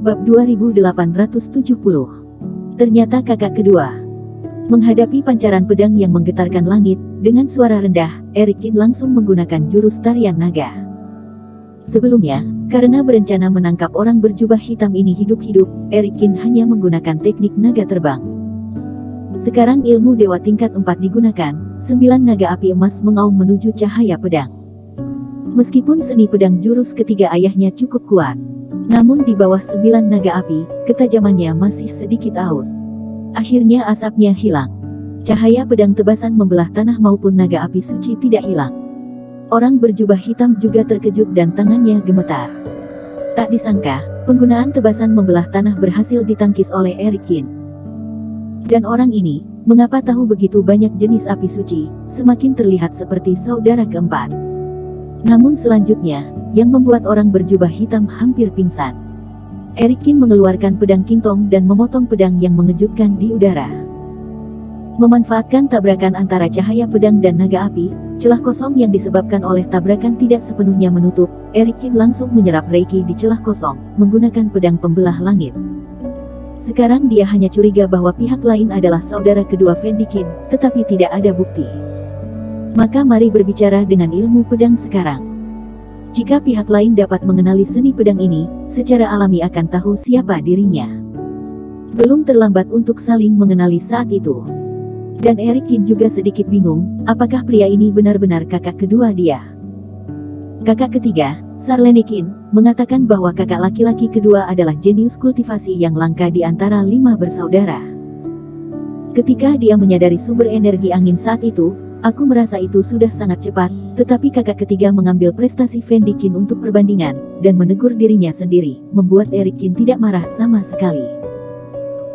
Bab 2870. Ternyata kakak kedua. Menghadapi pancaran pedang yang menggetarkan langit, dengan suara rendah, Erikin langsung menggunakan jurus tarian naga. Sebelumnya, karena berencana menangkap orang berjubah hitam ini hidup-hidup, Erikin hanya menggunakan teknik naga terbang. Sekarang ilmu dewa tingkat 4 digunakan, 9 naga api emas mengaum menuju cahaya pedang. Meskipun seni pedang jurus ketiga ayahnya cukup kuat, namun di bawah 9 naga api, ketajamannya masih sedikit aus. Akhirnya asapnya hilang. Cahaya pedang tebasan membelah tanah maupun naga api suci tidak hilang. Orang berjubah hitam juga terkejut dan tangannya gemetar. Tak disangka, penggunaan tebasan membelah tanah berhasil ditangkis oleh Erikin. Dan orang ini, mengapa tahu begitu banyak jenis api suci, semakin terlihat seperti saudara keempat. Namun selanjutnya, yang membuat orang berjubah hitam hampir pingsan. Erikin mengeluarkan pedang Kingtong dan memotong pedang yang mengejutkan di udara. Memanfaatkan tabrakan antara cahaya pedang dan naga api, celah kosong yang disebabkan oleh tabrakan tidak sepenuhnya menutup, Erikin langsung menyerap Reiki di celah kosong, menggunakan pedang pembelah langit. Sekarang dia hanya curiga bahwa pihak lain adalah saudara kedua Fendikin, tetapi tidak ada bukti. Maka mari berbicara dengan ilmu pedang sekarang. Jika pihak lain dapat mengenali seni pedang ini, secara alami akan tahu siapa dirinya. Belum terlambat untuk saling mengenali saat itu. Dan Erikin juga sedikit bingung, apakah pria ini benar-benar kakak kedua dia. Kakak ketiga, Sarlenikin, mengatakan bahwa kakak laki-laki kedua adalah jenius kultivasi yang langka di antara 5 bersaudara. Ketika dia menyadari sumber energi angin saat itu, aku merasa itu sudah sangat cepat, tetapi kakak ketiga mengambil prestasi Fendikin untuk perbandingan, dan menegur dirinya sendiri, membuat Erikin tidak marah sama sekali.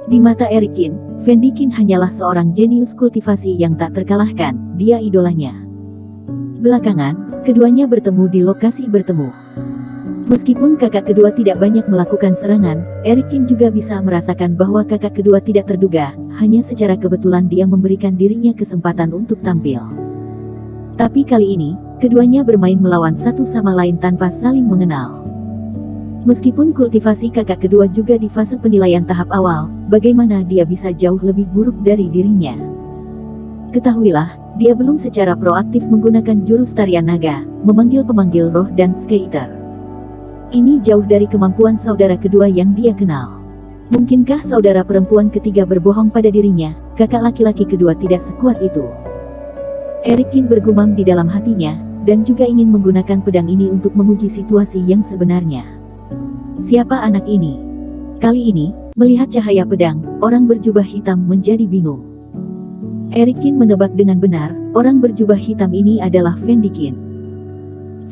Di mata Erikin, Fendikin hanyalah seorang jenius kultivasi yang tak terkalahkan, dia idolanya. Belakangan, keduanya bertemu di lokasi bertemu. Meskipun kakak kedua tidak banyak melakukan serangan, Erikin juga bisa merasakan bahwa kakak kedua tidak terduga, hanya secara kebetulan dia memberikan dirinya kesempatan untuk tampil. Tapi kali ini, keduanya bermain melawan satu sama lain tanpa saling mengenal. Meskipun kultivasi kakak kedua juga di fase penilaian tahap awal, bagaimana dia bisa jauh lebih buruk dari dirinya? Ketahuilah, dia belum secara proaktif menggunakan jurus tarian naga, memanggil pemanggil roh dan Sky Eater. Ini jauh dari kemampuan saudara kedua yang dia kenal. Mungkinkah saudara perempuan ketiga berbohong pada dirinya, kakak laki-laki kedua tidak sekuat itu? Erikin bergumam di dalam hatinya, dan juga ingin menggunakan pedang ini untuk menguji situasi yang sebenarnya. Siapa anak ini? Kali ini, melihat cahaya pedang, orang berjubah hitam menjadi bingung. Erikin menebak dengan benar, orang berjubah hitam ini adalah Fendikin.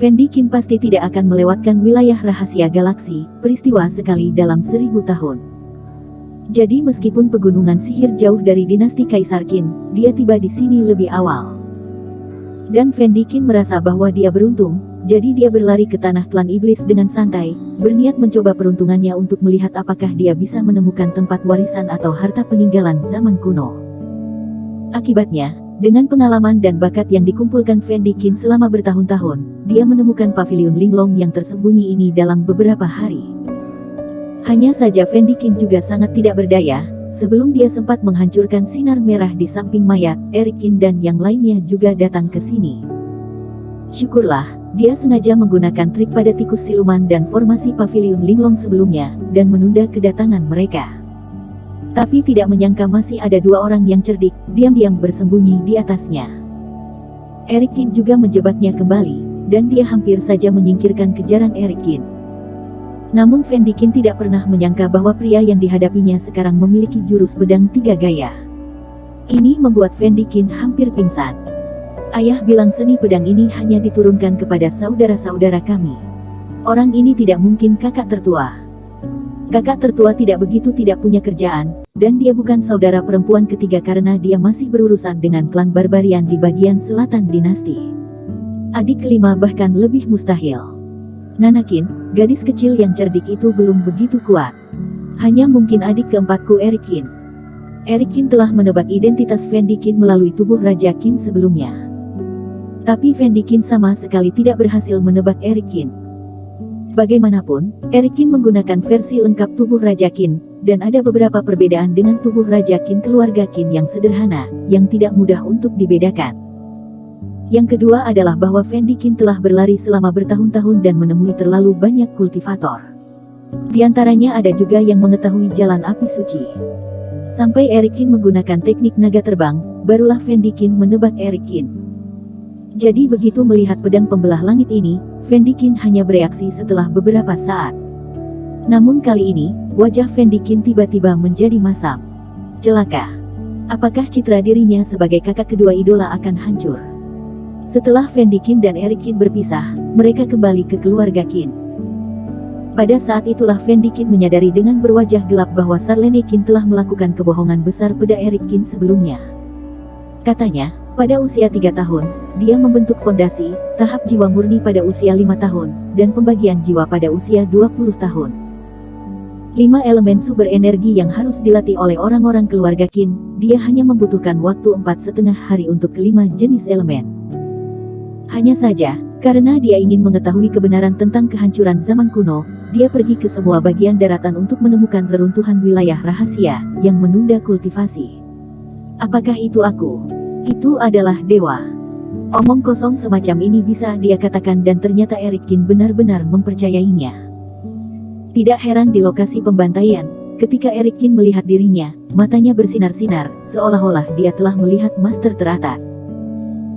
Fendikin pasti tidak akan melewatkan wilayah rahasia galaksi, peristiwa sekali dalam 1000 tahun. Jadi meskipun pegunungan sihir jauh dari dinasti Kaisar Qin, dia tiba di sini lebih awal. Dan Fendikin merasa bahwa dia beruntung, jadi dia berlari ke tanah klan iblis dengan santai, berniat mencoba peruntungannya untuk melihat apakah dia bisa menemukan tempat warisan atau harta peninggalan zaman kuno. Akibatnya, dengan pengalaman dan bakat yang dikumpulkan Fendikin selama bertahun-tahun, dia menemukan pavilion linglong yang tersembunyi ini dalam beberapa hari. Hanya saja Fendikin juga sangat tidak berdaya, sebelum dia sempat menghancurkan sinar merah di samping mayat, Erikin dan yang lainnya juga datang ke sini. Syukurlah, dia sengaja menggunakan trik pada tikus siluman dan formasi pavilion linglong sebelumnya, dan menunda kedatangan mereka. Tapi tidak menyangka masih ada 2 orang yang cerdik, diam-diam bersembunyi di atasnya. Erikin juga menjebaknya kembali, dan dia hampir saja menyingkirkan kejaran Erikin. Namun Fendikin tidak pernah menyangka bahwa pria yang dihadapinya sekarang memiliki jurus pedang 3 gaya. Ini membuat Fendikin hampir pingsan. Ayah bilang seni pedang ini hanya diturunkan kepada saudara-saudara kami. Orang ini tidak mungkin kakak tertua. Kakak tertua tidak begitu tidak punya kerjaan, dan dia bukan saudara perempuan ketiga karena dia masih berurusan dengan klan barbarian di bagian selatan dinasti. Adik kelima bahkan lebih mustahil. Nanakin, gadis kecil yang cerdik itu belum begitu kuat. Hanya mungkin adik keempatku Erikin. Erikin telah menebak identitas Fendikin melalui tubuh Raja Qin sebelumnya. Tapi Fendikin sama sekali tidak berhasil menebak Erikin. Bagaimanapun, Eric Qin menggunakan versi lengkap tubuh Raja Qin, dan ada beberapa perbedaan dengan tubuh Raja Qin keluarga Qin yang sederhana, yang tidak mudah untuk dibedakan. Yang kedua adalah bahwa Fendi Qin telah berlari selama bertahun-tahun dan menemui terlalu banyak kultivator. Di antaranya ada juga yang mengetahui jalan api suci. Sampai Eric Qin menggunakan teknik naga terbang, barulah Fendi Qin menebak Eric Qin. Jadi begitu melihat pedang pembelah langit ini, Fendi Qin hanya bereaksi setelah beberapa saat. Namun kali ini, wajah Fendi Qin tiba-tiba menjadi masam. Celaka. Apakah citra dirinya sebagai kakak kedua idola akan hancur? Setelah Fendi Qin dan Eric Qin berpisah, mereka kembali ke keluarga Qin. Pada saat itulah Fendi Qin menyadari dengan berwajah gelap bahwa Charlene Qin telah melakukan kebohongan besar pada Eric Qin sebelumnya. Katanya, pada usia 3 tahun, dia membentuk fondasi, tahap jiwa murni pada usia 5 tahun, dan pembagian jiwa pada usia 20 tahun. 5 elemen sumber energi yang harus dilatih oleh orang-orang keluarga Qin, dia hanya membutuhkan waktu 4,5 hari untuk kelima jenis elemen. Hanya saja, karena dia ingin mengetahui kebenaran tentang kehancuran zaman kuno, dia pergi ke semua bagian daratan untuk menemukan reruntuhan wilayah rahasia, yang menunda kultivasi. Apakah itu aku? Itu adalah dewa. Omong kosong semacam ini bisa dia katakan dan ternyata Eric Qin benar-benar mempercayainya. Tidak heran di lokasi pembantaian, ketika Eric Qin melihat dirinya, matanya bersinar-sinar, seolah-olah dia telah melihat master teratas.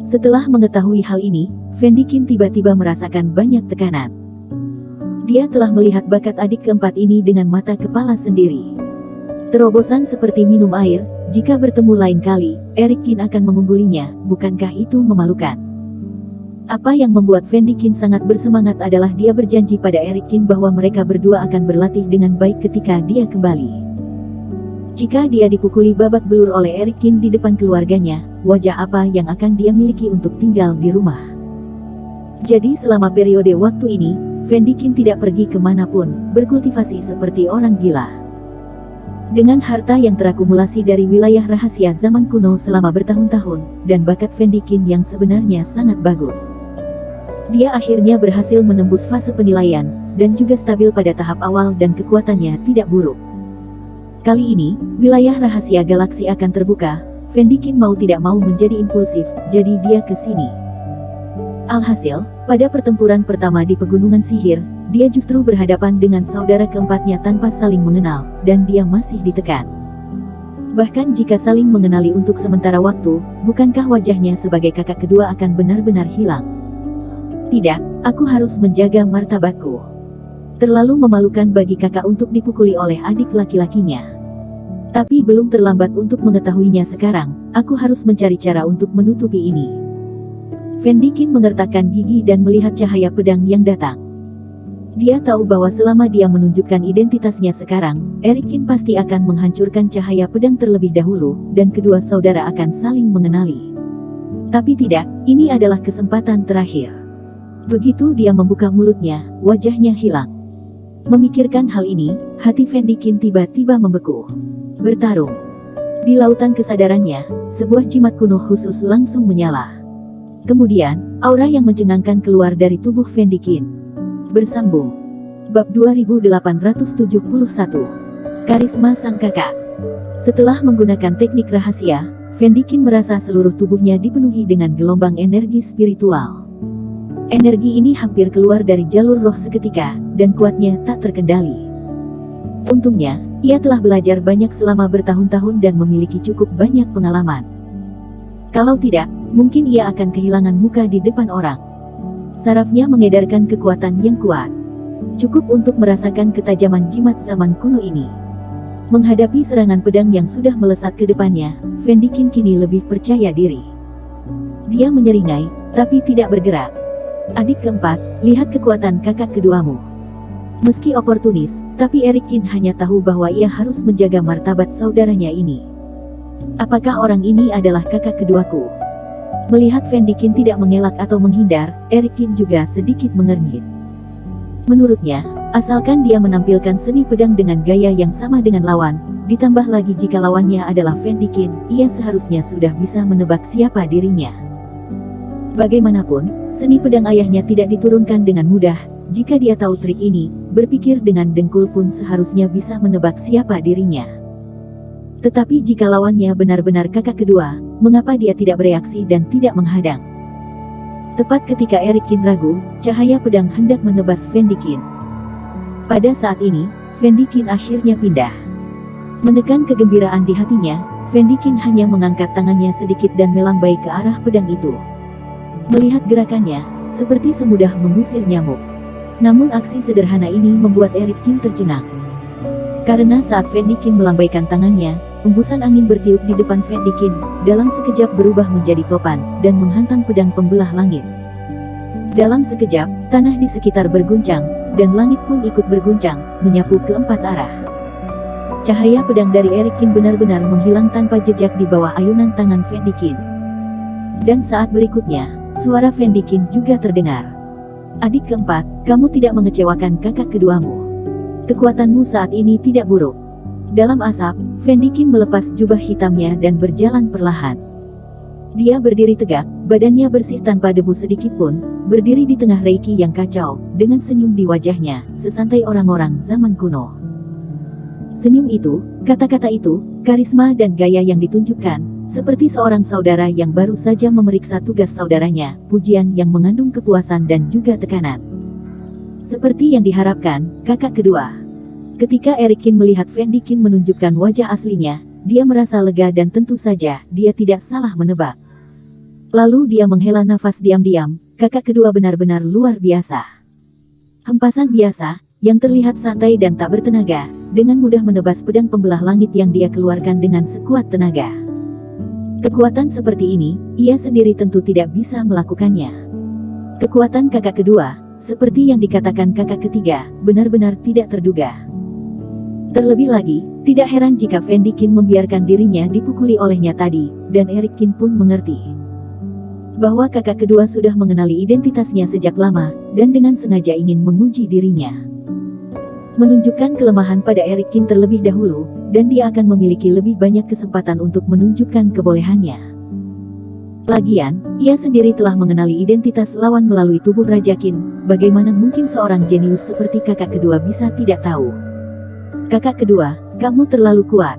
Setelah mengetahui hal ini, Fendi Qin tiba-tiba merasakan banyak tekanan. Dia telah melihat bakat adik keempat ini dengan mata kepala sendiri. Terobosan seperti minum air, jika bertemu lain kali, Eric Qin akan mengunggulinya, bukankah itu memalukan? Apa yang membuat Fendi Qin sangat bersemangat adalah dia berjanji pada Eric Qin bahwa mereka berdua akan berlatih dengan baik ketika dia kembali. Jika dia dipukuli babak belur oleh Eric Qin di depan keluarganya, wajah apa yang akan dia miliki untuk tinggal di rumah? Jadi selama periode waktu ini, Fendi Qin tidak pergi kemanapun, berkultivasi seperti orang gila. Dengan harta yang terakumulasi dari wilayah rahasia zaman kuno selama bertahun-tahun, dan bakat Fendi Qin yang sebenarnya sangat bagus, dia akhirnya berhasil menembus fase penilaian, dan juga stabil pada tahap awal dan kekuatannya tidak buruk. Kali ini, wilayah rahasia galaksi akan terbuka. Fendi Qin mau tidak mau menjadi impulsif, jadi dia ke sini. Alhasil, pada pertempuran pertama di Pegunungan Sihir, dia justru berhadapan dengan saudara keempatnya tanpa saling mengenal, dan dia masih ditekan. Bahkan jika saling mengenali untuk sementara waktu, bukankah wajahnya sebagai kakak kedua akan benar-benar hilang? Tidak, aku harus menjaga martabatku. Terlalu memalukan bagi kakak untuk dipukuli oleh adik laki-lakinya. Tapi belum terlambat untuk mengetahuinya sekarang, aku harus mencari cara untuk menutupi ini. Fendi Qin mengertakkan gigi dan melihat cahaya pedang yang datang. Dia tahu bahwa selama dia menunjukkan identitasnya sekarang, Eric Qin pasti akan menghancurkan cahaya pedang terlebih dahulu, dan kedua saudara akan saling mengenali. Tapi tidak, ini adalah kesempatan terakhir. Begitu dia membuka mulutnya, wajahnya hilang. Memikirkan hal ini, hati Fendi Qin tiba-tiba membeku. Bertarung. Di lautan kesadarannya, sebuah jimat kuno khusus langsung menyala. Kemudian, aura yang mencengangkan keluar dari tubuh Fendi Qin. Bersambung. Bab 2871. Karisma Sang Kakak. Setelah menggunakan teknik rahasia, Fendi Qin merasa seluruh tubuhnya dipenuhi dengan gelombang energi spiritual. Energi ini hampir keluar dari jalur roh seketika, dan kuatnya tak terkendali. Untungnya, ia telah belajar banyak selama bertahun-tahun dan memiliki cukup banyak pengalaman. Kalau tidak, mungkin ia akan kehilangan muka di depan orang. Sarafnya mengedarkan kekuatan yang kuat. Cukup untuk merasakan ketajaman jimat zaman kuno ini. Menghadapi serangan pedang yang sudah melesat ke depannya, Fendi Qin kini lebih percaya diri. Dia menyeringai, tapi tidak bergerak. Adik keempat, lihat kekuatan kakak keduamu. Meski oportunis, tapi Eric Qin hanya tahu bahwa ia harus menjaga martabat saudaranya ini. Apakah orang ini adalah kakak keduaku? Melihat Fendi Qin tidak mengelak atau menghindar, Eric Qin juga sedikit mengernyit. Menurutnya, asalkan dia menampilkan seni pedang dengan gaya yang sama dengan lawan, ditambah lagi jika lawannya adalah Fendi Qin, ia seharusnya sudah bisa menebak siapa dirinya. Bagaimanapun, seni pedang ayahnya tidak diturunkan dengan mudah, Jika dia tahu trik ini, berpikir dengan dengkul pun seharusnya bisa menebak siapa dirinya. Tetapi jika lawannya benar-benar kakak kedua, mengapa dia tidak bereaksi dan tidak menghadang? Tepat ketika Erikin ragu, cahaya pedang hendak menebas Vendikin. Pada saat ini, Vendikin akhirnya pindah. Menekan kegembiraan di hatinya, Vendikin hanya mengangkat tangannya sedikit dan melambai ke arah pedang itu. Melihat gerakannya, seperti semudah mengusir nyamuk. Namun aksi sederhana ini membuat Erikin tercengang. Karena saat Vendikin melambaikan tangannya, hembusan angin bertiup di depan Vendikin, dalam sekejap berubah menjadi topan, dan menghantam pedang pembelah langit. Dalam sekejap, tanah di sekitar berguncang, dan langit pun ikut berguncang, menyapu ke empat arah. Cahaya pedang dari Erikin benar-benar menghilang tanpa jejak di bawah ayunan tangan Vendikin. Dan saat berikutnya, suara Vendikin juga terdengar. Adik keempat, kamu tidak mengecewakan kakak keduamu. Kekuatanmu saat ini tidak buruk. Dalam asap, Vendikin melepas jubah hitamnya dan berjalan perlahan. Dia berdiri tegak, badannya bersih tanpa debu sedikit pun, berdiri di tengah Reiki yang kacau, dengan senyum di wajahnya, sesantai orang-orang zaman kuno. Senyum itu, kata-kata itu, karisma dan gaya yang ditunjukkan, seperti seorang saudara yang baru saja memeriksa tugas saudaranya, pujian yang mengandung kepuasan dan juga tekanan. Seperti yang diharapkan, kakak kedua. Ketika Erikin melihat Vendikin menunjukkan wajah aslinya, dia merasa lega dan tentu saja, dia tidak salah menebak. Lalu dia menghela nafas diam-diam, kakak kedua benar-benar luar biasa. Hempasan biasa, yang terlihat santai dan tak bertenaga, dengan mudah menebas pedang pembelah langit yang dia keluarkan dengan sekuat tenaga. Kekuatan seperti ini, ia sendiri tentu tidak bisa melakukannya. Kekuatan kakak kedua, seperti yang dikatakan kakak ketiga, benar-benar tidak terduga. Terlebih lagi, tidak heran jika Vendikin membiarkan dirinya dipukuli olehnya tadi, dan Erikin pun mengerti bahwa kakak kedua sudah mengenali identitasnya sejak lama, dan dengan sengaja ingin menguji dirinya. Menunjukkan kelemahan pada Erikin terlebih dahulu, dan dia akan memiliki lebih banyak kesempatan untuk menunjukkan kebolehannya. Lagian, ia sendiri telah mengenali identitas lawan melalui tubuh Rajakin, bagaimana mungkin seorang jenius seperti kakak kedua bisa tidak tahu. Kakak kedua, kamu terlalu kuat.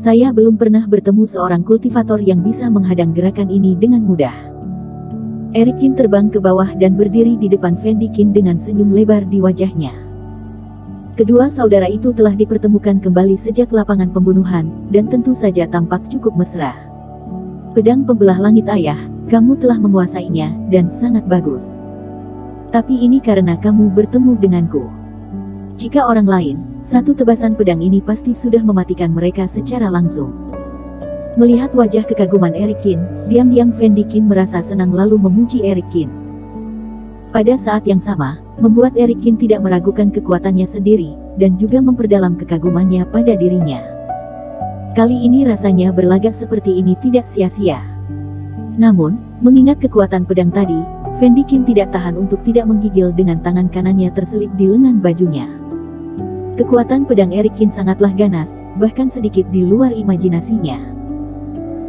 Saya belum pernah bertemu seorang kultivator yang bisa menghadang gerakan ini dengan mudah. Erikin terbang ke bawah dan berdiri di depan Vendikin dengan senyum lebar di wajahnya. Kedua saudara itu telah dipertemukan kembali sejak lapangan pembunuhan, dan tentu saja tampak cukup mesra. Pedang pembelah langit ayah, kamu telah menguasainya, dan sangat bagus. Tapi ini karena kamu bertemu denganku. Jika orang lain, satu tebasan pedang ini pasti sudah mematikan mereka secara langsung. Melihat wajah kekaguman Erikin, diam-diam Vendikin merasa senang lalu memuji Erikin. Pada saat yang sama, membuat Erikin tidak meragukan kekuatannya sendiri, dan juga memperdalam kekagumannya pada dirinya. Kali ini rasanya berlagak seperti ini tidak sia-sia. Namun, mengingat kekuatan pedang tadi, Vendikin tidak tahan untuk tidak menggigil dengan tangan kanannya terselip di lengan bajunya. Kekuatan pedang Erikin sangatlah ganas, bahkan sedikit di luar imajinasinya.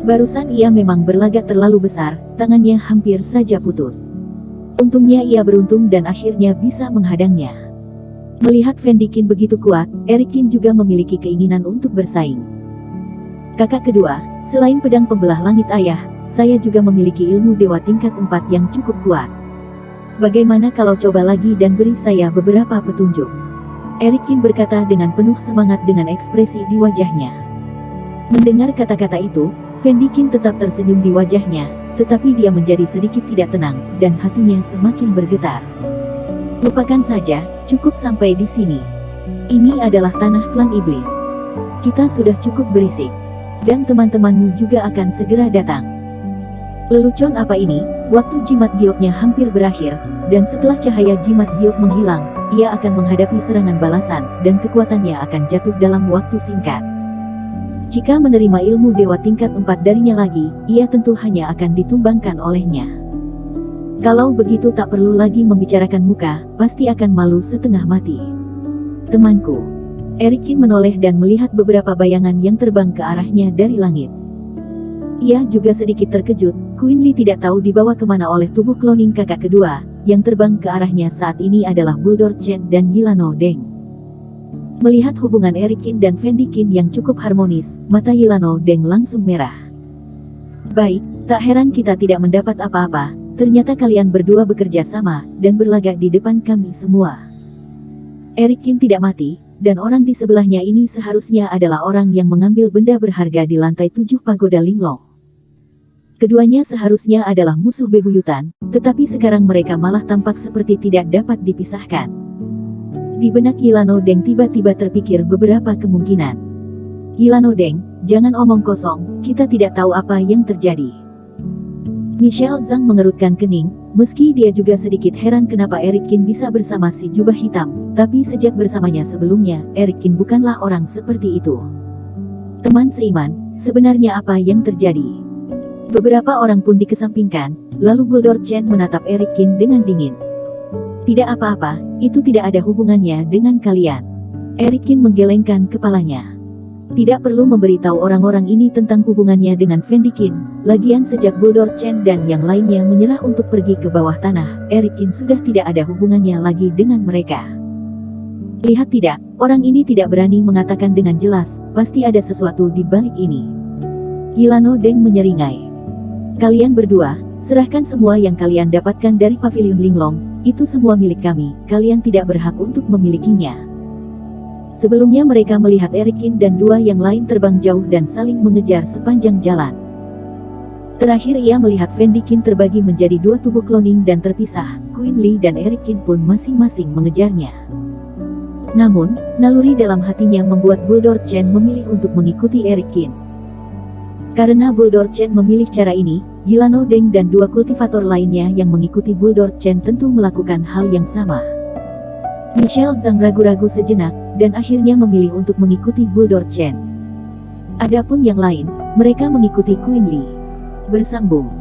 Barusan ia memang berlagak terlalu besar, tangannya hampir saja putus. Untungnya ia beruntung dan akhirnya bisa menghadangnya. Melihat Vendikin begitu kuat, Erikin juga memiliki keinginan untuk bersaing. Kakak kedua, selain pedang pembelah langit ayah, saya juga memiliki ilmu dewa tingkat 4 yang cukup kuat. Bagaimana kalau coba lagi dan beri saya beberapa petunjuk? Erikin berkata dengan penuh semangat dengan ekspresi di wajahnya. Mendengar kata-kata itu, Vendikin tetap tersenyum di wajahnya, tetapi dia menjadi sedikit tidak tenang, dan hatinya semakin bergetar. Lupakan saja, cukup sampai di sini. Ini adalah tanah klan iblis. Kita sudah cukup berisik. Dan teman-temanmu juga akan segera datang. Lelucon apa ini? Waktu jimat gioknya hampir berakhir, dan setelah cahaya jimat giok menghilang, ia akan menghadapi serangan balasan, dan kekuatannya akan jatuh dalam waktu singkat. Jika menerima ilmu dewa tingkat 4 darinya lagi, ia tentu hanya akan ditumbangkan olehnya. Kalau begitu tak perlu lagi membicarakan muka, pasti akan malu setengah mati. Temanku. Erikin menoleh dan melihat beberapa bayangan yang terbang ke arahnya dari langit. Ia juga sedikit terkejut, Queen Lee tidak tahu dibawa kemana oleh tubuh cloning kakak kedua, yang terbang ke arahnya saat ini adalah Buldor Chen dan Yilano Deng. Melihat hubungan Eric Qin dan Fendi Qin yang cukup harmonis, mata Yilano Deng langsung merah. Baik, tak heran kita tidak mendapat apa-apa, ternyata kalian berdua bekerja sama, dan berlagak di depan kami semua. Eric Qin tidak mati, dan orang di sebelahnya ini seharusnya adalah orang yang mengambil benda berharga di lantai 7 pagoda Linglong. Keduanya seharusnya adalah musuh bebuyutan, tetapi sekarang mereka malah tampak seperti tidak dapat dipisahkan. Di benak Yilano Deng tiba-tiba terpikir beberapa kemungkinan. Yilano Deng, jangan omong kosong, kita tidak tahu apa yang terjadi. Michelle Zhang mengerutkan kening, meski dia juga sedikit heran kenapa Eric Qin bisa bersama si jubah hitam, tapi sejak bersamanya sebelumnya, Eric Qin bukanlah orang seperti itu. Teman seiman, sebenarnya apa yang terjadi? Beberapa orang pun dikesampingkan, lalu Buldor Chen menatap Eric Qin dengan dingin. Tidak apa-apa, itu tidak ada hubungannya dengan kalian. Eric Qin menggelengkan kepalanya. Tidak perlu memberitahu orang-orang ini tentang hubungannya dengan Fendi Qin. Lagian sejak Buldor Chen dan yang lainnya menyerah untuk pergi ke bawah tanah, Eric Qin sudah tidak ada hubungannya lagi dengan mereka. Lihat tidak, orang ini tidak berani mengatakan dengan jelas, pasti ada sesuatu di balik ini. Yilano Deng menyeringai. Kalian berdua, serahkan semua yang kalian dapatkan dari pavilion Linglong. Itu semua milik kami, kalian tidak berhak untuk memilikinya. Sebelumnya mereka melihat Eric Qin dan dua yang lain terbang jauh dan saling mengejar sepanjang jalan. Terakhir ia melihat Fendi Qin terbagi menjadi dua tubuh cloning dan terpisah, Queen Li dan Eric Qin pun masing-masing mengejarnya. Namun, naluri dalam hatinya membuat Buldor Chen memilih untuk mengikuti Eric Qin. Karena Buldor Chen memilih cara ini, Yilano Deng dan dua kultivator lainnya yang mengikuti Buldor Chen tentu melakukan hal yang sama. Michelle Zhang ragu-ragu sejenak, dan akhirnya memilih untuk mengikuti Buldor Chen. Adapun yang lain, mereka mengikuti Queen Li. Bersambung.